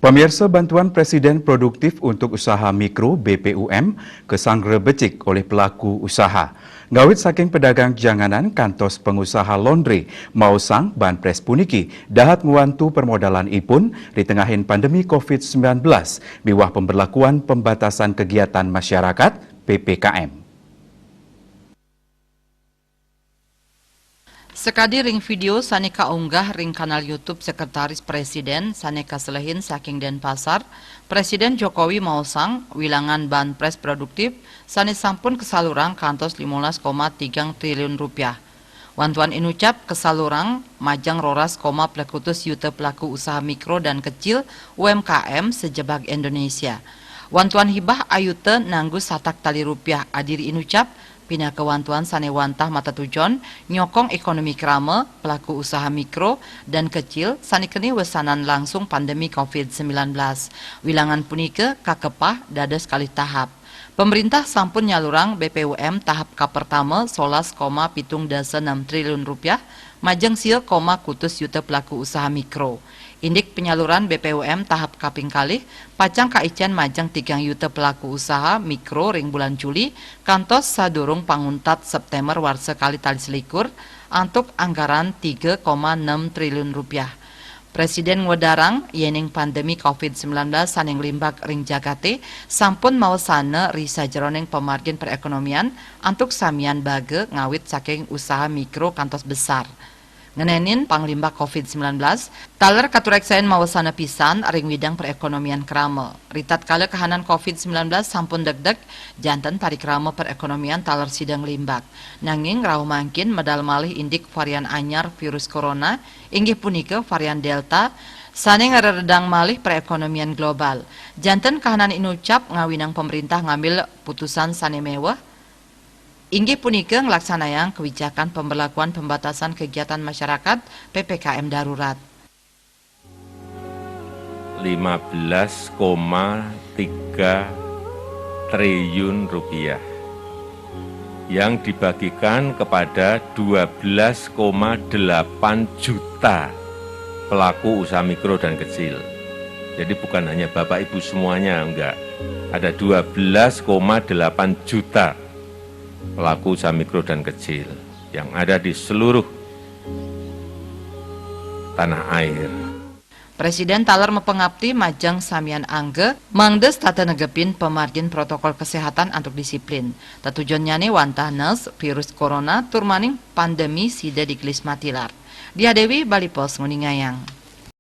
Pemirsa, bantuan Presiden Produktif untuk Usaha Mikro BPUM kesangrebecik oleh pelaku usaha. Ngawit saking pedagang janganan kantos pengusaha laundry mausang banpres puniki dahat nguantu permodalan ipun di tengahin pandemi COVID-19 biwah pemberlakuan pembatasan kegiatan masyarakat PPKM. Sekadi ring video saneka unggah ring kanal YouTube Sekretaris Presiden saneka selehin saking Denpasar, Presiden Jokowi mausang wilangan banpres produktif sane sampun kesalurang kantos 15,3 triliun rupiah. Wantuan inucap kesalurang majang roras plekutus yuta pelaku usaha mikro dan kecil UMKM sejebak Indonesia. Wantuan hibah ayute nanggus satak tali rupiah adiri inucap pina kewantuan sanewantah mata tujon nyokong ekonomi krame pelaku usaha mikro dan kecil sanikeni wesanan langsung pandemi COVID-19. Wilangan punike kakepah dados kali tahap. Pemerintah sampun nyalurang BPUM tahap pertama 11,76 triliun rupiah majeng sil kutus yuta pelaku usaha mikro. Indik penyaluran BPUM tahap kaping kalih pacang kaician majang 3 yuta pelaku usaha mikro ring bulan Juli kantos sadurung panguntat September warsa kali tali selikur antuk anggaran 3,6 triliun rupiah. Presiden ngwedarang yening pandemi COVID-19 saning limbak ring jagate sampun maosana risa jeroning pemargin perekonomian antuk samian bage ngawit saking usaha mikro kantos besar. Ngenenin panglima COVID-19, taler katureksain mawasana pisan ring widang perekonomian krame. Ritat kala kahanan COVID-19 sampun deg-deg, jantan tarik krame perekonomian taler sidang limbak. Nanging raw mangkin medal malih indik varian anyar virus corona, inggih punika varian delta, sane ngeredang malih perekonomian global. Jantan kahanan inucap ngawinang pemerintah ngambil putusan sane mewah, inggih punika ngelaksanayang kebijakan pemberlakuan pembatasan kegiatan masyarakat PPKM darurat. 15,3 triliun rupiah yang dibagikan kepada 12,8 juta pelaku usaha mikro dan kecil. Jadi bukan hanya Bapak Ibu semuanya, enggak. Ada 12,8 juta pelaku usaha mikro dan kecil yang ada di seluruh tanah air. Presiden taler mepengabdi majang samian angge mangdes tata negepin pemargin protokol kesehatan untuk disiplin. Tatujonnyane wantah nes virus corona turmaning pandemi sida di gelis matilar. Dia Dewi Bali Pos Nguningayang.